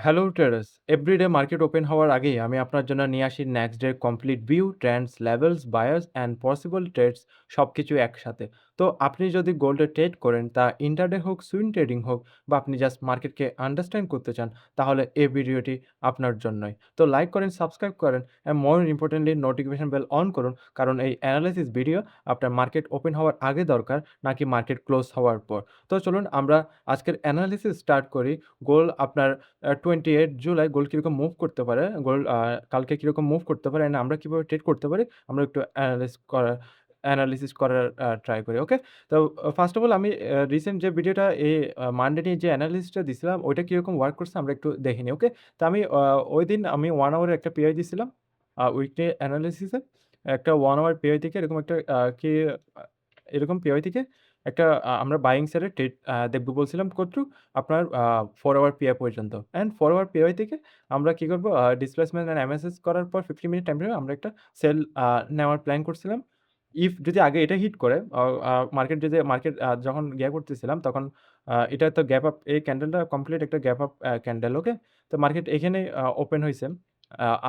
Hello traders, everyday market open হওয়ার আগেই আমি আপনার জন্য নিয়ে আসি next day complete view, trends, levels, buyers and possible trades সবকিছু একসাথে। তো আপনি যদি গোল্ডে ট্রেড করেন, তা ইন্টারডে হোক, সুইং ট্রেডিং হোক, বা আপনি জাস্ট মার্কেটকে আন্ডারস্ট্যান্ড করতে চান, তাহলে এই ভিডিওটি আপনার জন্যই। তো লাইক করেন, সাবস্ক্রাইব করেন and more importantly notification bell on করুন, কারণ এই অ্যানালাইসিস ভিডিও আপনার মার্কেট ওপেন হওয়ার আগে দরকার, নাকি মার্কেট ক্লোজ হওয়ার পর। তো চলুন আমরা আজকের অ্যানালিসিস স্টার্ট করি। গোল্ড আপনার 28 জুলাই গোল্ড কিরকম মুভ করতে পারে, গোল্ড কালকে কিরকম মুভ করতে পারে, অ্যান্ড আমরা কিভাবে ট্রেড করতে পারি, আমরা একটু অ্যানালিসিস করার ট্রাই করি। ওকে? তো ফার্স্ট অফ অল আমি রিসেন্ট যে ভিডিওটা মানডে নিয়ে যে অ্যানালিসিসটা দিছিলাম, ওইটা কিরকম ওয়ার্ক করছে আমরা একটু দেখে নিই। ওকে? তো আমি ঐদিন আমি 1 আওয়ারের একটা পিআই দিছিলাম। উইকলি অ্যানালিসিসে একটা 1 আওয়ার পিআই থেকে এরকম একটা আ এরকম পিআই থেকে একটা আমরা বাইং সাইডে ট্রেড দেখব বলছিলাম কতটুক আপনার 4 আওয়ার পিআই পর্যন্ত। অ্যান্ড 4 আওয়ার পিআই থেকে আমরা কি করব, ডিসপ্লেসমেন্ট অ্যান্ড এমএসএস করার পর 50 মিনিট টাইম ফ্রেমে আমরা একটা সেল নেওয়ার প্ল্যান করছিলাম। ইফ যদি আগে এটা হিট করে, আ আ মার্কেট যদি মার্কেট যখন করতেছিলাম, তখন এটা তো গ্যাপ আপ, এই ক্যান্ডেলটা কমপ্লিট একটা গ্যাপ আপ ক্যান্ডেল। ওকে? তো মার্কেট এখানে ওপেন হইছে।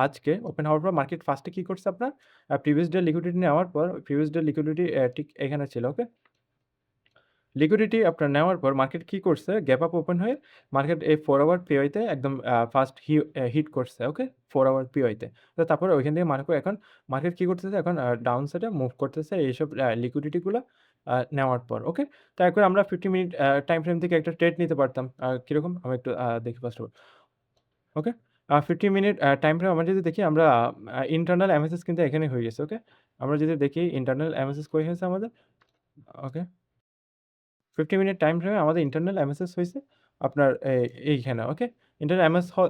আজকে ওপেন হওয়ার পর মার্কেট ফার্স্ট এ কি করছে আপনার, প্রিভিয়াস ডে লিকুইডিটি নেওয়ার পর প্রিভিয়াস ডে লিকুইডিটি ঠিক এখানে ছিল। ওকে? লিকুইডিটি আপনার নেওয়ার পর মার্কেট কি করছে? গ্যাপ আপ ওপেন হয়ে মার্কেট এই 4 আওয়ার পিওইতে একদম ফার্স্ট হিট করছে। ওকে? 4 আওয়ার পিওইতে। তো তারপরে ওইখান থেকে এখন মার্কেট কি করতেছে? এখন ডাউন সাইডে মুভ করতেছে এইসব লিকুইডিটি গুলা নেওয়ার পর। ওকে? তো এখন আমরা 50 মিনিট টাইম ফ্রেম থেকে একটা ট্রেড নিতে পারতাম। কিরকম? আমি একটু দেখি first of all. Okay? 50 minute time frame আমরা যদি দেখি, আমরা ইন্টারনাল এমএসএস কিন্তু এখানে হয়ে গেছে। ওকে? আমরা যদি দেখি ইন্টারনাল এমএসএস কই হয়েছে আমাদের? ওকে? 50 মিনিট টাইম ফ্রেমে আমাদের ইন্টারনাল এমএসএস হইছে আপনার এইখানে। ওকে? ইন্টারনাল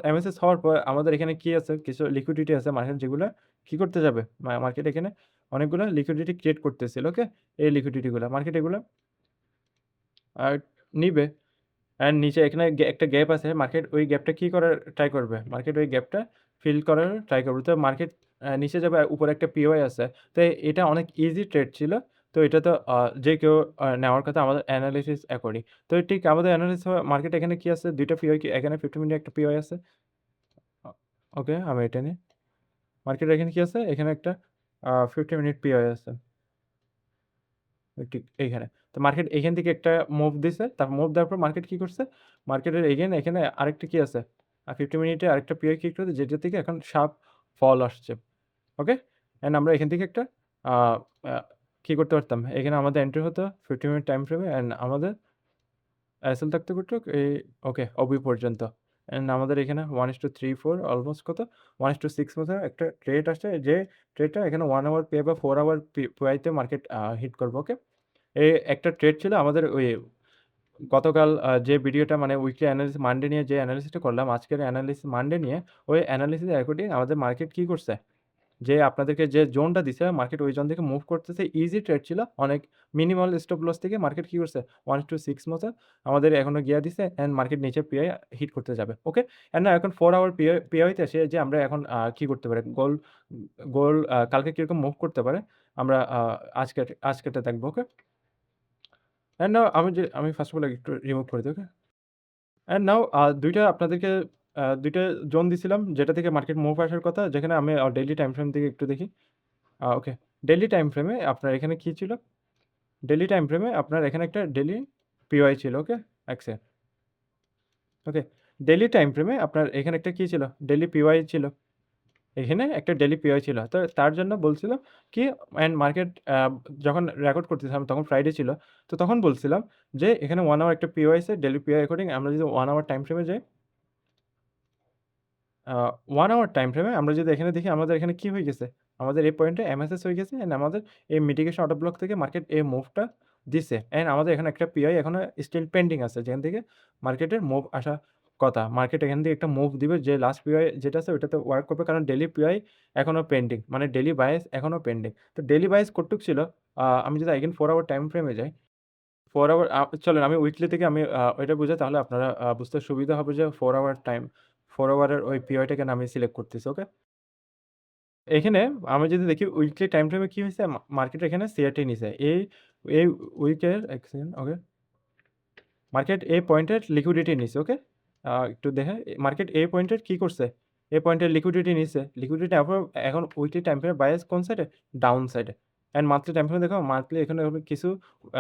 এমএসএস হওয়ার পর আমাদের এখানে কি আছে? কিছু লিকুইডিটি আছে মার্কেট, যেগুলা কি করতে যাবে? মার্কেট এখানে অনেকগুলা লিকুইডিটি ক্রিয়েট করতেছিল। ওকে? এই লিকুইডিটি গুলা মার্কেট এগুলা আ নিবে। অ্যান্ড নিচে এখানে একটা গ্যাপ আছে। মার্কেট ওই গ্যাপটা কি করার ট্রাই করবে? মার্কেট ওই গ্যাপটা ফিল করার ট্রাই করবে। তো মার্কেট নিচে যাবে, উপরে একটা পিওয়াই আছে। তো এটা অনেক ইজি ট্রেড ছিল। তো এটা তো যে কেউ নেওয়ার কথা আমাদের এনালাইসিস অ্যাকর্ডিং। তো ঠিক আমাদের এনালাইসিস মার্কেট এখানে কি আছে? ২ টা পিওয়াই, এখানে 50 মিনিট একটা পিওয়াই আছে। অ ওকে, আমি এটা নিই। মার্কেট এখানে কি আছে? এখানে একটা 50 মিনিট পিওয়াই আছে। ঠিক এইখানে। তো মার্কেট এইখান থেকে একটা মুভ দিছে। তারপর মুভ দেওয়ার পর মার্কেট কি করছে? মার্কেটের এগেইন এখানে আরেকটা কি আছে? 50 মিনিটে আরেকটা পিআই ক্লিক করেছে, যেটা থেকে এখন শার্প ফল আসছে। ওকে? অ্যান্ড আমরা এখান থেকে একটা আ আ কি করতে পারতাম? এখানে আমাদের এন্ট্রি হতো 50 মিনিট টাইম ফ্রেমে, অ্যান্ড আমাদের এসএল থাকতে কতটুক? ওকে, ওবি পর্যন্ত। অ্যান্ড আমাদের এখানে 1:3, 4 অলমোস্ট কত? 1:6 মতো একটা ট্রেড আসছে। যে ট্রেডটা এখানে 1 আওয়ার পে বা 4 আওয়ার পিআইতে মার্কেট হিট করবে। ওকে? একটা ট্রেড ছিল আমাদের ওই গতকাল যে ভিডিওটা, মানে উইকলি অ্যানালিসিস মানডে নিয়ে যে অ্যানালিসিসটা করলাম, আজকের অ্যানালিসিস মানডে নিয়ে ওই অ্যানালিসিস অ্যাকর্ডিং আমাদের মার্কেট কি করছে? যে আপনাদেরকে যে জোনটা দিছে, মার্কেট ওই জোন থেকে মুভ করতেছে। ইজি ট্রেড ছিল। অনেক মিনিমাল স্টপ লস থেকে মার্কেট কি করছে? 1:6 মতো আমাদের এখনো গিয়া দিছে, অ্যান্ড মার্কেট নিচে পিআই হিট করতে যাবে। ওকে? অ্যান্ড না এখন 4 আওয়ার পিআইতে এসে যে আমরা এখন কি করতে পারি? গোল্ড কালকে কিরকম মুভ করতে পারে? আমরা আজকেরটা দেখব। ওকে? অ্যান্ড নাও আমি ফার্স্ট অফ অল একটু রিমুভ করে দিই। ওকে? অ্যান্ড নাও ২ টা আপনাদেরকে ২ টা জোন দিছিলাম, যেটা থেকে মার্কেট মুভ আসার কথা, যেখানে আমি ডেইলি টাইম ফ্রেম থেকে একটু দেখি। ওকে। ডেইলি টাইম ফ্রেমে আপনার এখানে কি ছিল? ডেইলি টাইম ফ্রেমে আপনার এখানে একটা ডেইলি পিওয়াই ছিল। ওকে? ১ সেকেন্ড। ওকে। ডেইলি টাইম ফ্রেমে আপনার এখানে একটা কি ছিল? ডেইলি পিওয়াই ছিল। এখানে একটা ডেইলি পিওয়াই ছিল। তো তার জন্য বলছিলাম কি, অ্যান্ড মার্কেট যখন রেকর্ড করতেছিলাম তখন ফ্রাইডে ছিল। তো তখন বলছিলাম যে এখানে 1 আওয়ার একটা পিওয়াই আছে, ডেইলি পিওয়াই অ্যাকর্ডিং আমরা যদি 1 আওয়ার টাইম ফ্রেমে যাই, আ 1 আওয়ার টাইম ফ্রেমে আমরা যদি এখানে দেখি, আমাদের এখানে কি হয়ে গেছে? আমাদের এই পয়েন্টে এমএসএস হয়ে গেছে, অ্যান্ড আমাদের এই মিটিগেশন অর্ডার ব্লক থেকে মার্কেট এই মুভটা দিছে। অ্যান্ড আমাদের এখানে একটা পিআই এখনো স্টিল পেন্ডিং আছে, যেখান থেকে মার্কেটের মুভ আসা কথা। মার্কেট এখান থেকে একটা মুভ দিবে, যে লাস্ট পিআই যেটা আছে ওইটাতে ওয়ার্ক করবে, কারণ ডেইলি পিআই এখনো পেন্ডিং। মানে ডেইলি বাইস এখনো পেন্ডিং। তো ডেইলি বাইস কতটুক ছিল? আমি যদি এগেইন 4 আওয়ার টাইম ফ্রেমে যাই, 4 আওয়ার চলেন আমি উইকলি থেকে আমি ওইটা বুঝাই, তাহলে আপনারা বুঝতে সুবিধা হবে যে 4 আওয়ারের ওই পিরিয়ডটাকে আমি সিলেক্ট করতেছি। ওকে? এখানে আমি যদি দেখি উইকলি টাইম ফ্রেমে কি হইছে, মার্কেট এখানে সিআরটি নিছে। এই উইকের ১ সেকেন্ড। ওকে? মার্কেট এই পয়েন্টের লিকুইডিটি নিছে। ওকে? একটু দেখে মার্কেট এই পয়েন্টের কি করছে? এই পয়েন্টের লিকুইডিটি নিছে। লিকুইডিটি নেওয়ার পর এখন উইকলি টাইম ফ্রেমে বায়াস কোন সাইডে? ডাউন সাইডে। অ্যান্ড মান্থলি টাইম ফ্রেমে দেখো মান্থলি এখানে কিছু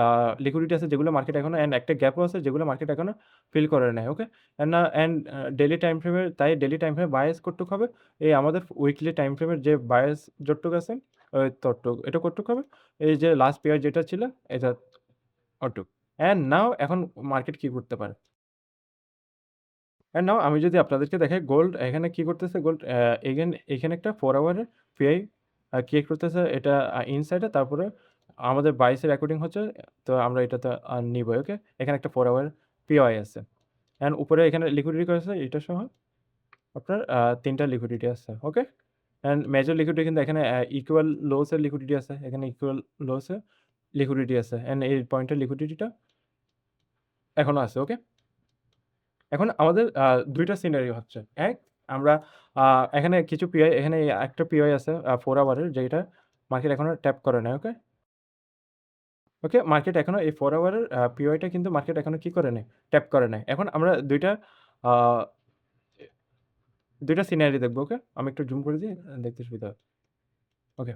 আ লিকুইডিটি আছে যেগুলো মার্কেট এখনো অ্যান্ড একটা গ্যাপও আছে যেগুলো মার্কেট এখনো ফিল করে নাই। ওকে? অ্যান্ড ডেইলি টাইম ফ্রেমে তাই ডেইলি টাইম ফ্রেমে বায়াস কতটুক হবে? এই আমাদের উইকলি টাইম ফ্রেমের যে বায়াস যতটুক আছে ততটুক। এটা কতটুক হবে? এই যে লাস্ট পেয়ার যেটা ছিল এটা অতটুক। অ্যান্ড নাও এখন মার্কেট কি করতে পারে? অ্যান্ড নাও আমি যদি আপনাদেরকে দেখাই গোল্ড এখানে কি করতেছে গোল্ড এখানে একটা 4 আওয়ারের পিআই ক্রিয়েট করতেছে এটা ইনসাইডে তারপরে আমাদের বাইসের অ্যাকর্ডিং হচ্ছে তো আমরা এটাতে নিবই ওকে? এখানে একটা 4 আওয়ার পিওআই আছে। অ্যান্ড উপরে এখানে লিকুইডিটি করেছে এটা সহ আপনার ৩ টা লিকুইডিটি আছে। ওকে? অ্যান্ড মেজর লিকুইডিটি কিন্তু এখানে ইকুয়াল লোস এর লিকুইডিটি আছে। এখানে ইকুয়াল লোস এর লিকুইডিটি আছে। অ্যান্ড এই পয়েন্টের লিকুইডিটিটা এখনো আছে। ওকে? এখন আমাদের ২ টা সিনারিও হচ্ছে। আমরা আ এখানে কিছু পিআই এখানে একটা পিআই আছে 4 আওয়ারের যেটা মার্কেট এখনো ট্যাপ করে নাই। ওকে? ওকে? মার্কেট এখনো এই 4 আওয়ারের পিওআইটা কিন্তু মার্কেট এখনো কি করে নাই? ট্যাপ করে নাই। এখন আমরা ২ টা আ ২ টা সিনারি দেখব। ওকে? আমি একটু জুম করে দিই দেখতে সুবিধা হবে। ওকে।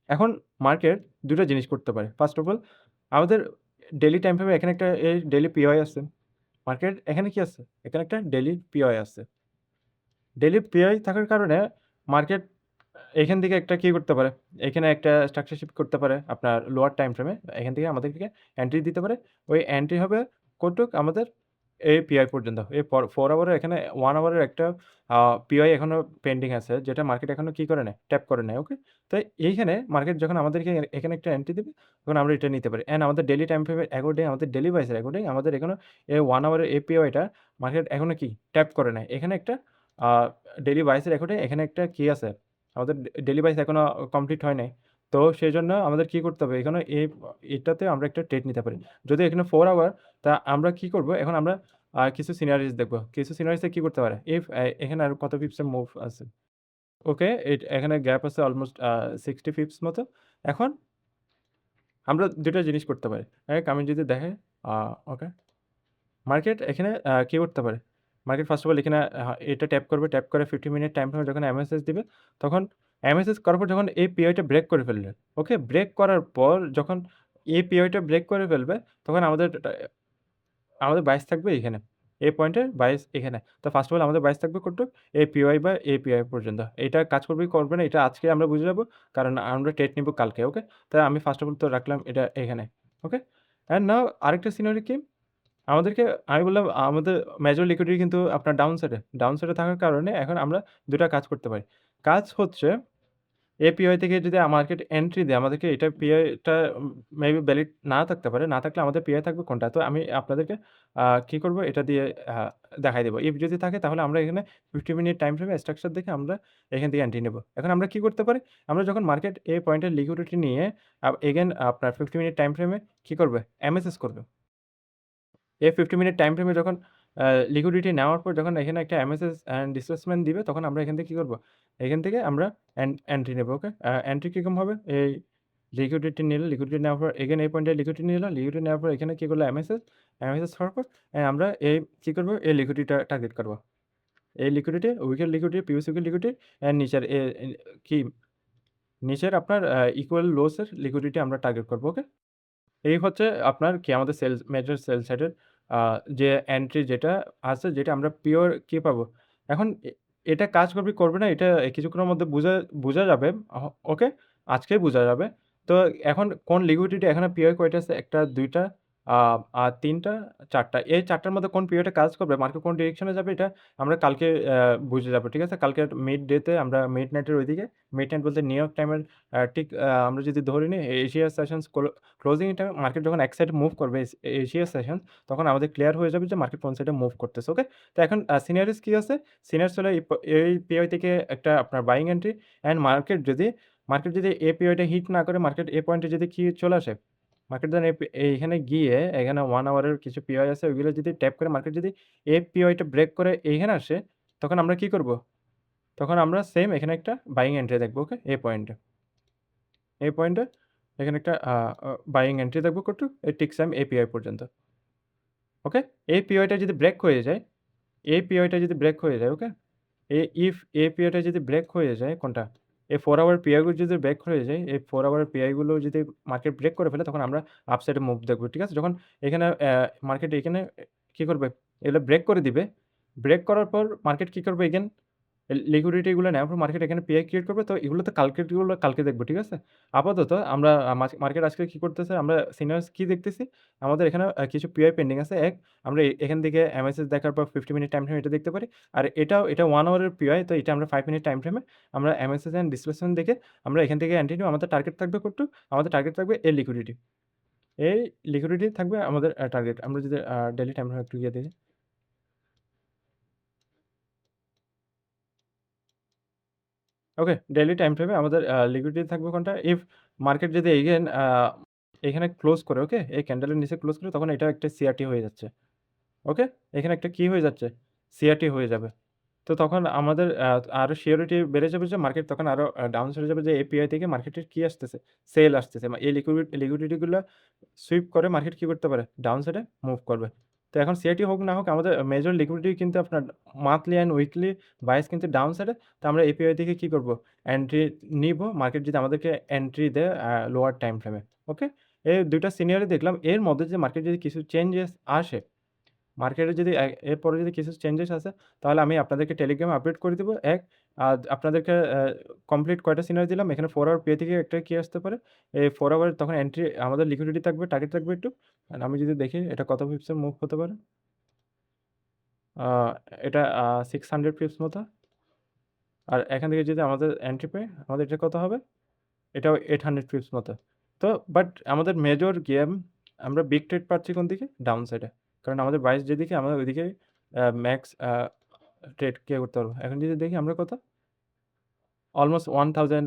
এখন মার্কেট ২ টা জিনিস করতে পারে। ফার্স্ট অফ অল আমাদের ডেইলি টাইম ফ্রেমে এখানে একটা ডেইলি পিওআই আছে। মার্কেট এখানে কি আছে? এখানে একটা ডেইলি পিওআই আছে। ডেইলি পিআই থাকার কারণে মার্কেট এখান থেকে একটা কি করতে পারে? এখানে একটা স্ট্রাকচার শিফট করতে পারে আপনার লোয়ার টাইম ফ্রেমে। এখান থেকে আমাদেরকে এন্ট্রি দিতে পারে। ওই এন্ট্রি হবে কতটুক? আমাদের এই পিআই পর্যন্ত। এই 4 আওয়ারের এখানে 1 আওয়ারের একটা আ পিআই এখনো পেন্ডিং আছে যেটা মার্কেট এখনো কি করে নাই? ট্যাপ করে নাই। ওকে? তো এইখানে মার্কেট যখন আমাদেরকে এখানে একটা এন্ট্রি দিবে তখন আমরা এটা নিতে পারি। অ্যান্ড আমাদের ডেইলি টাইম ফ্রেমের অ্যাকর্ডিং আমাদের ডেইলি প্রাইসের অ্যাকর্ডিং আমাদের এখনো এই 1 আওয়ারের এই পিওআইটা মার্কেট এখনো কি? ট্যাপ করে নাই। এখানে একটা আ ডেইলি প্রাইসের অ্যাকর্ডিং এখানে একটা কি আছে? আমাদের ডেইলি প্রাইস এখনো কমপ্লিট হয় নাই। তো সেজন্য আমাদের কি করতে হবে? এখানে এটাতে আমরা একটা ট্রেড নিতে পারি। যদি এখানে 4 আওয়ার তা আমরা কি করব? এখন আমরা কিছু সিনারিওস দেখব। কিছু সিনারিওস এ কি করতে পারে? ইফ এখানে আর কত পিপস এর মুভ আছে। ওকে, এখানে গ্যাপ আছে অলমোস্ট 60 পিপস মতো। এখন আমরা ২ টা জিনিস করতে পারি। আমি যদি দেখাই আ ওকে। মার্কেট এখানে কি করতে পারে? মার্কেট ফার্স্ট অফ অল এখানে এটা ট্যাপ করবে। ট্যাপ করে 50 মিনিট টাইম ফ্রেমে যখন এমএসএস দিবে, তখন এমএসএস করার পর যখন এই পিওইটা ব্রেক করে ফেলবে, ওকে? ব্রেক করার পর যখন এই পিওইটা ব্রেক করে ফেলবে, তখন আমাদের বাইস থাকবে এখানে। এই পয়েন্টে বাইস এখানে। তো ফার্স্ট অফ অল আমাদের বাইস থাকবে কতটুক? এপিওয়াই বা এপিআই পর্যন্ত। এটা কাজ করবে কি করবে না এটা আজকে আমরা বুঝে যাব। কারণ আমরা ট্রেড নিব কালকে। ওকে? তাই আমি ফার্স্ট অফ অল তো রাখলাম এটা এখানে। ওকে? অ্যান্ড নাও আরেকটা সিনারি কি? আমাদেরকে আমি বললাম আমাদের মেজর লিকুইডিটি কিন্তু আপনার ডাউন সাইডে। ডাউন সাইডে থাকার কারণে এখন আমরা ২ টা কাজ করতে পারি। কাজ হচ্ছে এপিওয়াই থেকে যদি মার্কেট এন্ট্রি দেয়, আমাদেরকে এটা পিআইটা মেবি ভ্যালিড না থাকতে পারে। না থাকলে আমাদের পিআই থাকবে কোনটা? তো আমি আপনাদেরকে কি করব? এটা দিয়ে আ দেখাই দেব। ইফ যদি থাকে তাহলে আমরা এখানে 50 মিনিট টাইম ফ্রেমে স্ট্রাকচার দেখে আমরা এখান থেকে এন্ট্রি নেব। এখন আমরা কি করতে পারি? আমরা যখন মার্কেট এই পয়েন্টের লিকুইডিটি নিয়ে এগেইন আপনার 50 মিনিট টাইম ফ্রেমে কি করবে? এমএসএস করবে। এই 50 মিনিট টাইম ফ্রেমে যখন আ লিকুইডিটি নেওয়ার পর যখন এখানে একটা এমএসএস অ্যান্ড ডিসপ্লেসমেন্ট দিবে, তখন আমরা এখান থেকে কি করব? এখান থেকে আমরা এন্ট্রি নেব, ওকে? এন্ট্রি কিরকম হবে? এই লিকুইডিটি নিলে, লিকুইডিটি নেওয়ার পর এগেইন এই পয়েন্টে লিকুইডিটি নিলাম। লিকুইডিটি নেওয়ার পর এখানে কি করলাম? এমএসএস, এমএসএস হওয়ার পর আমরা এই কি করব? এই লিকুইডিটিটা টার্গেট করব। এই লিকুইডিটি, উইকের লিকুইডিটি, পিওসি উইকের লিকুইডিটি অ্যান্ড নিচের কি নিচের আপনার ইকুয়াল লোস এর লিকুইডিটি আমরা টার্গেট করব, ওকে? এই হচ্ছে আপনার কি আমাদের মেজর সেল সাইডের আ যে এন্ট্রি যেটা আছে যেটা আমরা পিওর কি পাবো? এখন এটা কাজ করবে কি করবে না এটা কিছুক্ষণের মধ্যে বুঝা যাবে। ওকে? আজকেই বুঝা যাবে। তো এখন কোন লিকুইডিটি এখানে পিওর কয়টা আছে? ১ টা, ২ টা, আ আ ৩ টা, ৪ টা। এই ৪ টার মধ্যে কোন পিরিয়ডে কাজ করবে, মার্কেট কোন ডিরেকশন এ যাবে এটা আমরা কালকে বুঝে যাবো। ঠিক আছে? কালকে মিড ডে তে আমরা মিড নাইট এর ঐদিকে মিড নাইট বলতে নিউ ইয়র্ক টাইমের ঠিক আমরা যদি ধরে নিই এশিয়া সেশনস ক্লোজিং টাইমে মার্কেট যখন এক সাইডে মুভ করবে এশিয়া সেশন তখন আমাদের ক্লিয়ার হয়ে যাবে যে মার্কেট কোন সাইডে মুভ করতেছে। ওকে? তো এখন সিনারিওস কি আছে? সিনারিওস হলো এই পিওই থেকে একটা আপনার বাইং এন্ট্রি অ্যান্ড মার্কেট যদি এই পিওইটা হিট না করে মার্কেট এই পয়েন্টে যদি কি চলে আসে, মার্কেট দেন এইখানে গিয়ে এখানে 1 আওয়ারের কিছু পিওই আছে ওইগুলো যদি ট্যাপ করে মার্কেট যদি এই পিওইটা ব্রেক করে এইখানে আসে, তখন আমরা কি করব? তখন আমরা সেম এখানে একটা বাইং এন্ট্রি দেখব। ওকে? এই পয়েন্টে। এই পয়েন্টে এখানে একটা আ আ বাইং এন্ট্রি দেখব কতটুক? এই ঠিক সেম এপিআই পর্যন্ত। ওকে? এই পিওইটা যদি ব্রেক হয়ে যায়, এই পিওইটা যদি ব্রেক হয়ে যায়, ওকে? ইফ এই পিওটা যদি ব্রেক হয়ে যায় কোনটা? এই 4 আওয়ার পিআই গুলো যদি ব্রেক হয়ে যায়, এই 4 আওয়ার পিআই গুলো যদি মার্কেট ব্রেক করে ফেলে তখন আমরা আপসাইড এ মুভ দেখব। ঠিক আছে? যখন এখানে মার্কেট এখানে কি করবে? এগুলো ব্রেক করে দিবে। ব্রেক করার পর মার্কেট কি করবে এগেইন লিকুইডিটি গুলো নেওয়ার পর মার্কেট এখানে পিআই ক্রিয়েট করবে। তো এগুলো তো কালকেরগুলো কালকে দেখব। ঠিক আছে? আপাতত আমরা মার্কেট আজকে কি করতেছে? আমরা সিগন্যালস কি দেখতেছি? আমাদের এখানে কিছু পিআই পেন্ডিং আছে। আমরা এখান থেকে এমএসএস দেখার পর 50 মিনিট টাইম ফ্রেম এটা দেখতে পারি। আর এটা 1 আওয়ারের পিআই তো এটা আমরা 5 মিনিট টাইম ফ্রেমে আমরা এমএসএস এন্ড ডিসপ্লেসমেন্ট দেখে আমরা এখান থেকে এন্ট্রি নিব। আমাদের টার্গেট থাকবে কতটুক? আমাদের টার্গেট থাকবে এই লিকুইডিটি। এই লিকুইডিটি থাকবে আমাদের টার্গেট। আমরা যদি ডেইলি টাইম ফ্রেম একটু গিয়ে দেখি। ওকে, ডেইলি টাইম ফ্রেমে আমাদের লিকুইডিটি থাকবে কোনটা? ইফ মার্কেট যদি এগেইন এখানে ক্লোজ করে, ওকে? এই ক্যান্ডেলের নিচে ক্লোজ করে তখন এটা একটা সিআরটি হয়ে যাচ্ছে। ওকে? এখানে একটা কি হয়ে যাচ্ছে? সিআরটি হয়ে যাবে। তো তখন আমাদের আরো সিওরিটি বেড়ে যাবে যে মার্কেট তখন আরো ডাউন সাইড যাবে যে এপিআই থেকে মার্কেটের কি আসতেছে? সেল আসতেছে। এই লিকুইডিটি গুলা সুইপ করে মার্কেট কি করতে পারে? ডাউন সাইডে মুভ করবে। তো এখন সিআইটি হোক না হোক আমাদের মেজর লিকুইডিটি কিন্তু আপনার মান্থলি অ্যান্ড উইকলি বাইস কিন্তু ডাউন সাইডে। তো আমরা এপিআই থেকে কি করব? এন্ট্রি নিব। মার্কেট যদি আমাদেরকে এন্ট্রি দেয় লোয়ার টাইম ফ্রেমে। ওকে? এই ২ টা সিনারিও দেখলাম। এর মধ্যে যে মার্কেট যদি কিছু চেঞ্জেস আসে মার্কেটে যদি এরপরে যদি কিছু চেঞ্জেস আসে, তাহলে আমি আপনাদেরকে টেলিগ্রামে আপডেট করে দিব। আপনাদেরকে কমপ্লিট কয়টা সিনারি দিলাম। এখানে 4 আওয়ার পে থেকে একটা কি আসতে পারে? এই 4 আওয়ার তখন এন্ট্রি আমাদের লিকুইডিটি থাকবে, টার্গেট থাকবে একটু। আর আমি যদি দেখি এটা কত পিপসের মুভ হতে পারে? আ এটা 600 পিপস মতো। আর এখান থেকে যদি আমাদের এন্ট্রি পাই, আমাদের এটা কত হবে? এটাও 800 পিপস মতো। তো বাট আমাদের মেজর গেম আমরা বিগ ট্রেড পাচ্ছি কোন দিকে? ডাউন সাইডে। কারণ আমাদের বাইস যেদিকে আমরা ওইদিকে ম্যাক্স ট্রেড করতে পারবো। এখন যদি দেখি আমরা কত? অলমোস্ট 1000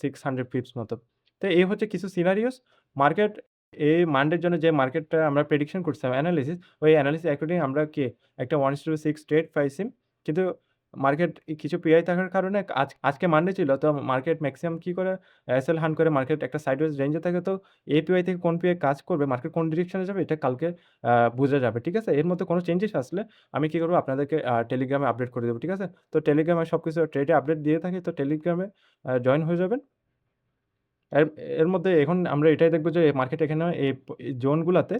600 পিপস মতো। তো এই হচ্ছে কিছু সিনারিওস। মার্কেট এই মানডের জন্য যে মার্কেটটা আমরা প্রেডিকশন করছিলাম এনালাইসিস, ওই এনালাইসিস অ্যাকর্ডিং আমরা কি একটা 1:6 ট্রেড পাইছি। কিন্তু মার্কেট কিছু পিআই থাকার কারণে আজকে মানডে ছিল। তো মার্কেট মেক্সিমাম কি করে এসএল হান্ট করে মার্কেট একটা সাইডওয়েজ রেঞ্জে থাকে। তো এই পিআই থেকে কোন পিআই কাজ করবে, মার্কেট কোন ডিরেকশন এ যাবে এটা কালকে বুঝা যাবে। ঠিক আছে? এর মধ্যে কোন চেঞ্জেস আসলে আমি কি করব আপনাদেরকে টেলিগ্রামে আপডেট করে দেব। ঠিক আছে? তো টেলিগ্রামে সবকিছু ট্রেডে আপডেট দিয়ে থাকি। তো টেলিগ্রামে জয়েন হয়ে যাবেন। এর এর মধ্যে এখন আমরা এটাই দেখব যে মার্কেট এখানে এই জোনগুলাতে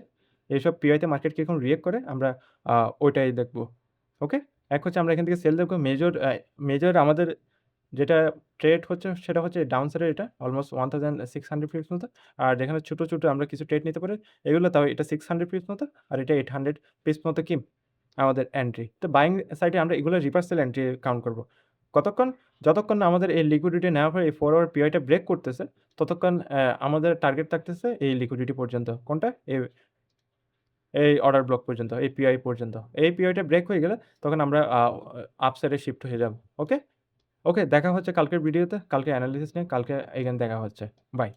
এইসব পিআই তে মার্কেট কিরকম রিঅ্যাক্ট করে আমরা আ ওইটাই দেখব। ওকে? এক হচ্ছে আমরা এখান থেকে সেল দেখব মেজর আমাদের যেটা ট্রেড হচ্ছে সেটা হচ্ছে ডাউন সাইড এর এটা অলমোস্ট 1600 পিপস মতো। আর যেখানে ছোট, ছোট আমরা কিছু ট্রেড নিতে পারি এগুলো তাও এটা 600 পিপস মতো আর এটা 800 পিপস মতো কি আমাদের এন্ট্রি। তো বাইং সাইডে আমরা এগুলো রিভার্সাল এন্ট্রি কাউন্ট করব। কতক্ষণ? যতক্ষণ না আমাদের এই লিকুইডিটি নেওয়ার পরে এই 4 আওয়ার পিআইটা ব্রেক করতেছে, ততক্ষণ আমাদের টার্গেট থাকতেছে এই লিকুইডিটি পর্যন্ত। কোনটা? এই অর্ডার ব্লক পর্যন্ত, এই পিআই পর্যন্ত। এই পিআইটা ব্রেক হয়ে গেলে তখন আমরা আপ সাইডে শিফট হয়ে যাব। ওকে? ওকে, দেখা হচ্ছে কালকের ভিডিওতে। কালকে এনালাইসিস নিয়ে কালকে এগেইন দেখা হচ্ছে। বাই।